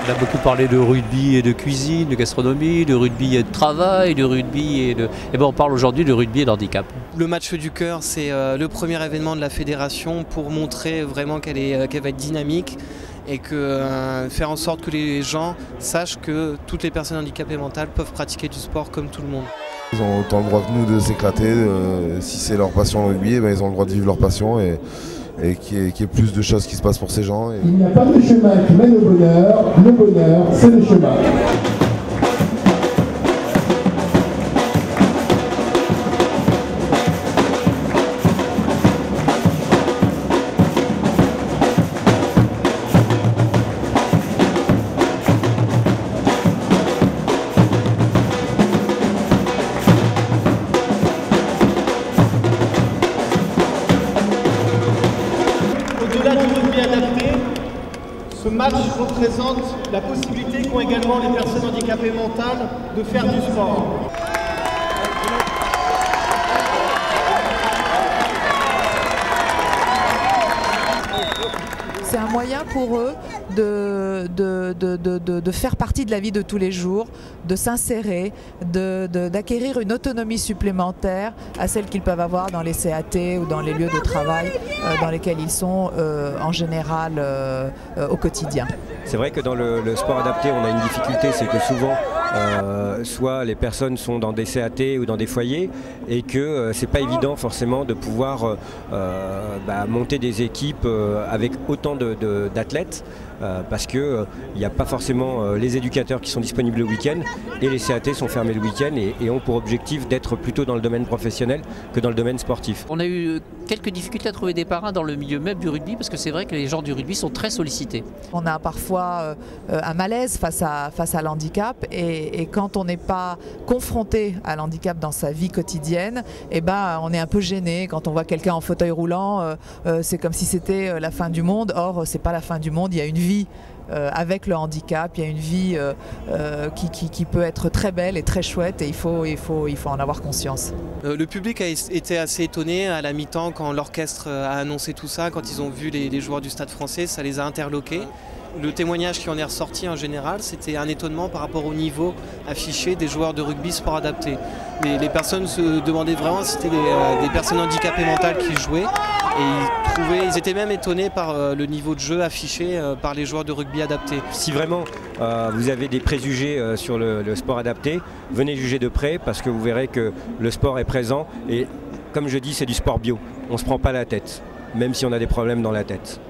On a beaucoup parlé de rugby et de cuisine, de gastronomie, de rugby et de travail, de rugby et de... Et ben on parle aujourd'hui de rugby et d'handicap. Le match du cœur, c'est le premier événement de la fédération pour montrer vraiment qu'elle va être dynamique et faire en sorte que les gens sachent que toutes les personnes handicapées mentales peuvent pratiquer du sport comme tout le monde. Ils ont autant le droit que nous de s'éclater. Si c'est leur passion le rugby, ils ont le droit de vivre leur passion et qu'il y ait plus de choses qui se passent pour ces gens. Il n'y a pas de chemin qui mène au bonheur, le bonheur c'est le chemin. Au-delà du rugby adapté, ce match représente la possibilité qu'ont également les personnes handicapées mentales de faire du sport. C'est un moyen pour eux de faire partie de la vie de tous les jours, de s'insérer, d'acquérir une autonomie supplémentaire à celle qu'ils peuvent avoir dans les CAT ou dans les lieux de travail dans lesquels ils sont en général au quotidien. C'est vrai que dans le sport adapté, on a une difficulté, c'est que souvent, soit les personnes sont dans des CAT ou dans des foyers et que c'est pas évident forcément de pouvoir monter des équipes avec autant d'athlètes parce qu'il n'y a pas forcément les éducateurs qui sont disponibles le week-end et les CAT sont fermés le week-end et ont pour objectif d'être plutôt dans le domaine professionnel que dans le domaine sportif. On a eu quelques difficultés à trouver des parrains dans le milieu même du rugby parce que c'est vrai que les gens du rugby sont très sollicités. On a parfois un malaise face à l'handicap et quand on n'est pas confronté à l'handicap dans sa vie quotidienne, on est un peu gêné. Quand on voit quelqu'un en fauteuil roulant, c'est comme si c'était la fin du monde. Or, c'est pas la fin du monde, il y a une vie avec le handicap, il y a une vie qui peut être très belle et très chouette et il faut en avoir conscience. Le public a été assez étonné à la mi-temps quand l'orchestre a annoncé tout ça, quand ils ont vu les joueurs du Stade Français, ça les a interloqués. Le témoignage qui en est ressorti en général, c'était un étonnement par rapport au niveau affiché des joueurs de rugby sport adapté. Les personnes se demandaient vraiment si c'était des personnes handicapées mentales qui jouaient et ils étaient même étonnés par le niveau de jeu affiché par les joueurs de rugby adapté. Si vraiment vous avez des préjugés sur le sport adapté, venez juger de près parce que vous verrez que le sport est présent et comme je dis, c'est du sport bio. On ne se prend pas la tête, même si on a des problèmes dans la tête.